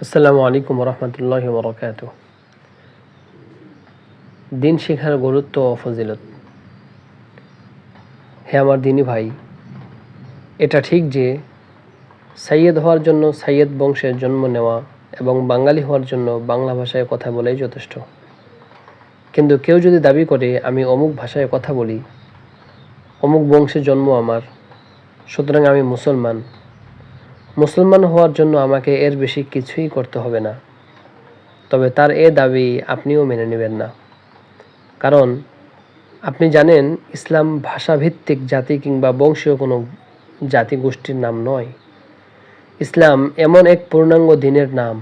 আসসালামু আলাইকুম রহমতুল্লাহি বরকাতুহ। দিন শিখার গুরুত্ব ও ফজিলত। হে আমার দিনী ভাই, এটা ঠিক যে সাইয়্যেদ হওয়ার জন্য সাইয়্যেদ বংশের জন্ম নেওয়া এবং বাঙালি হওয়ার জন্য বাংলা ভাষায় কথা বলাই যথেষ্ট। কিন্তু কেউ যদি দাবি করে আমি অমুক ভাষায় কথা বলি, অমুক বংশে জন্ম আমার, সুতরাং আমি মুসলমান হওয়ার জন্য আমাকে এর বেশি কিছুই করতে হবে না, তবে তার এ দাবি আপনিও মেনে নেবেন না। কারণ আপনি জানেন, ইসলাম ভাষাভিত্তিক জাতি কিংবা বংশীয় কোনো জাতি গোষ্ঠীর নাম নয়। ইসলাম এমন এক পূর্ণাঙ্গ দ্বীনের নাম,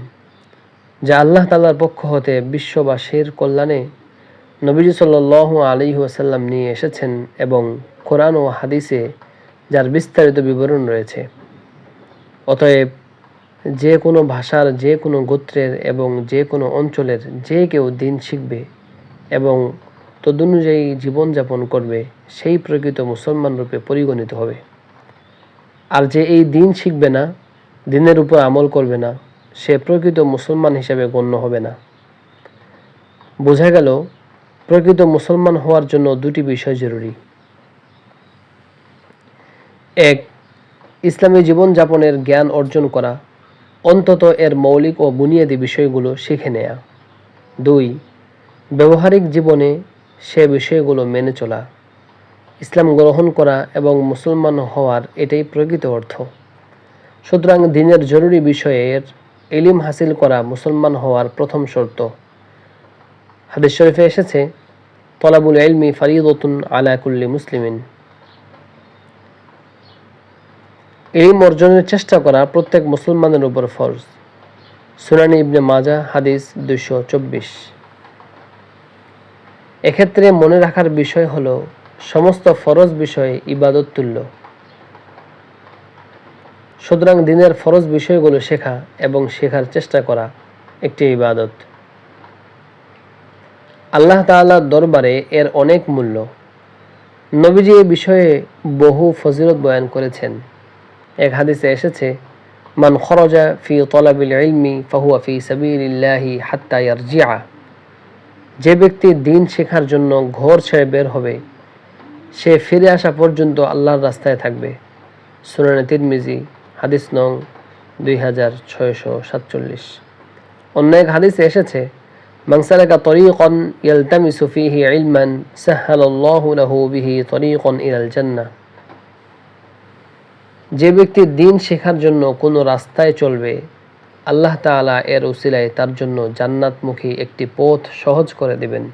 যা আল্লাহ তাআলার পক্ষ হতে বিশ্ববাসীর কল্যাণে নবীজি সাল্লাল্লাহু আলাইহি ওয়াসাল্লাম নিয়ে এসেছেন এবং কোরআন ও হাদিসে যার বিস্তারিত বিবরণ রয়েছে। অতএব যে কোনো ভাষার, যে কোনো গোত্রের এবং যে কোনো অঞ্চলের যে কেউ দ্বীন শিখবে এবং তদনুযায়ী জীবনযাপন করবে, সেই প্রকৃত মুসলমান রূপে পরিগণিত হবে। আর যে এই দ্বীন শিখবে না, দ্বীনের উপর আমল করবে না, সে প্রকৃত মুসলমান হিসেবে গণ্য হবে না। বোঝা গেল, প্রকৃত মুসলমান হওয়ার জন্য দুটি বিষয় জরুরি। এক, ইসলামী জীবনযাপনের জ্ঞান অর্জন করা, অন্তত এর মৌলিক ও বুনিয়াদী বিষয়গুলো শিখে নেয়া। দুই, ব্যবহারিক জীবনে সে বিষয়গুলো মেনে চলা। ইসলাম গ্রহণ করা এবং মুসলমান হওয়ার এটাই প্রকৃত অর্থ। সুতরাং দ্বীনের জরুরি বিষয়ের ইলম হাসিল করা মুসলমান হওয়ার প্রথম শর্ত। হাদিস শরীফে এসেছে, তলাবুল ইলমি ফারিদাতুন আলা কুল্লি মুসলিমিন। ইলম অর্জনের চেষ্টা করা প্রত্যেক মুসলমানের উপর ফরজ। সুনানি ইবনে মাজাহ হাদিস 224। এক্ষেত্রে মনে রাখার বিষয় হলো, সমস্ত ফরজ বিষয় ইবাদত তুল্য। সুতরাং দ্বীনের ফরজ বিষয়গুলো শেখা এবং শেখার চেষ্টা করা একটি ইবাদত। আল্লাহ তাআলার দরবারে এর অনেক মূল্য। নবীজি এই বিষয়ে বহু ফজিলত বয়ান করেছেন। এক হাদিসে এসেছে, মান খরজা ফি তলাবিল ইলমি ফাহুয়া ফি সাবিলিল্লাহি হাত্তা ইয়ারজিআ। যে ব্যক্তি দ্বীন শেখার জন্য ঘর ছেড়ে বের হবে, সে ফিরে আসা পর্যন্ত আল্লাহর রাস্তায় থাকবে। সুনানে তিরমিজি হাদিস নং 2647। অন্য এক হাদিসে এসেছে, মান সালাকা তরিকান ইয়ালতামিসু ফীহি ইলমান সাহহালাল্লাহু লাহু বিহি তরিকান ইলাল জান্নাহ। যে ব্যক্তি দ্বীন শেখার জন্য কোনো রাস্তায় চলবে, আল্লাহ তাআলা এর উসিলায় তার জন্য জান্নাতমুখী একটি পথ সহজ করে দেবেন।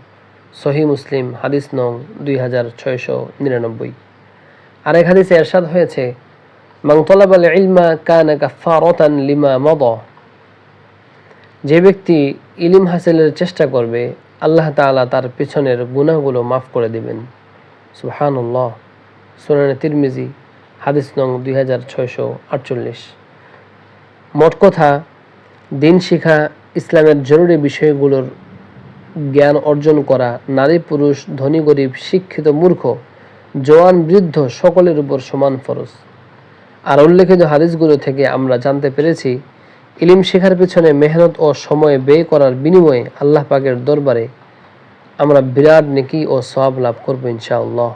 সহিহ মুসলিম হাদিস নং 2699। আরেক হাদিসে ইরশাদ হয়েছে, মান তালাবাল ইলমা কানা কাফফারাতান লিমা মাদা। যে ব্যক্তি ইলম হাসিলের চেষ্টা করবে, আল্লাহ তাআলা তার পিছনের গুনাহগুলো মাফ করে দিবেন। সুবহানাল্লাহ। সুনানে তিরমিজি হাদিস নং 2648। মোট কথা, দ্বীন শিখা, ইসলামের জরুরি বিষয়গুলোর জ্ঞান অর্জন করা নারী পুরুষ, ধনী গরিব, শিক্ষিত মূর্খ, জওয়ান বৃদ্ধ সকলের উপর সমান ফরজ। আর উল্লেখিত হাদিসগুলো থেকে আমরা জানতে পেরেছি, ইলম শেখার পিছনে মেহনত ও সময় ব্যয় করার বিনিময়ে আল্লাহ পাকের দরবারে আমরা বিরাট নেকি ও সওয়াব লাভ করব ইনশাআল্লাহ।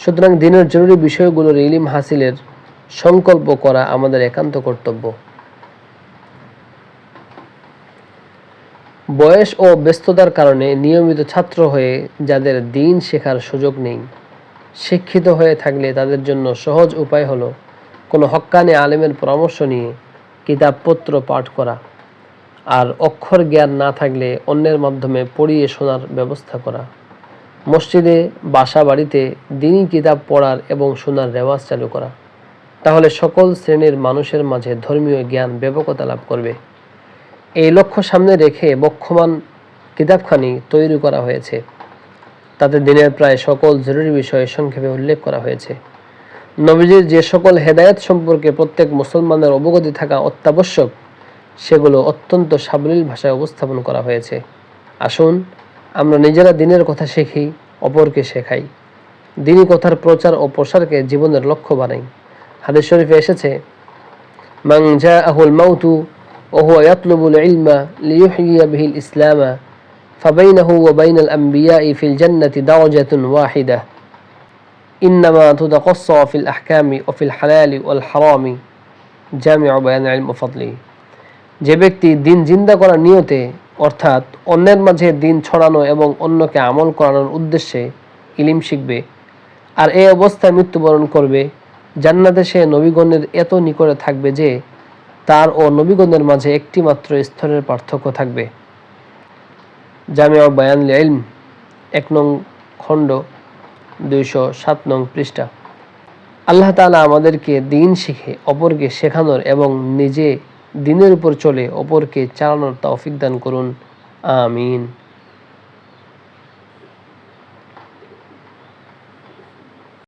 সুতরাং দ্বীনের জরুরি বিষয়গুলোর ইলম হাসিলের সংকল্প করা আমাদের একান্ত কর্তব্য। বয়স ও ব্যস্ততার কারণে নিয়মিত ছাত্র হয়ে যাদের দ্বীন শেখার সুযোগ নেই, শিক্ষিত হয়ে থাকলে তাদের জন্য সহজ উপায় হলো কোনো হক্কানি আলেমের পরামর্শ নিয়ে কিতাবপত্র পাঠ করা, আর অক্ষর জ্ঞান না থাকলে অন্যের মাধ্যমে পড়িয়ে শোনার ব্যবস্থা করা। মসজিদে, বাসা বাড়িতে দ্বীনি কিতাব পড়ার এবং শোনার রেওয়াজ চালু করা। তাহলে সকল শ্রেণীর মানুষের মাঝে ধর্মীয় জ্ঞান ব্যাপকতা লাভ করবে। এই লক্ষ্য সামনে রেখে বক্ষমান কিতাবখানি তৈরি করা হয়েছে। তাতে দ্বীনের প্রায় সকল জরুরি বিষয়ে সংক্ষেপে উল্লেখ করা হয়েছে। নবীজির যে সকল হেদায়েত সম্পর্কে প্রত্যেক মুসলমানের অবগতি থাকা অত্যাবশ্যক, সেগুলো অত্যন্ত সাবলীল ভাষায় উপস্থাপন করা হয়েছে। আসুন আমরা নিজেরা দ্বীনের কথা শিখি, অপরকে শেখাই। দ্বীনি কথার প্রচার ও প্রসারকে জীবনের লক্ষ্য বানাই। হাদিস শরীফে এসেছে, মান জাআহুল মাউতু وهو يطلب العلم ليحيي به الإسلام فبينه وبين الأنبياء في الجنة درجة واحدة إنما تتقصى في الأحكام وفي الحلال والحرام জামিউ বায়ান ইলম ফাদলি। যে ব্যক্তি দিন জিন্দা করার নিয়তে অর্থাৎ অন্যের মাঝে দিন ছড়ানো এবং অন্যকে আমল করানোর উদ্দেশ্যে ইলম শিখবে আর এই অবস্থায় মৃত্যুবরণ করবে, জান্নাতে সে নবীগণের এত নিকটে থাকবে যে তার ও নবীগণের মাঝে একটি মাত্র স্তরের পার্থক্য থাকবে। জামিউ বায়ান ইলম 1 নং খণ্ড 207 নং পৃষ্ঠা। আল্লাহ তাআলা আমাদেরকে দিন শিখে অপরকে শেখানোর এবং নিজে দিনের উপর চলে অপরকে চালানোর তৌফিক দান করুন। আমিন।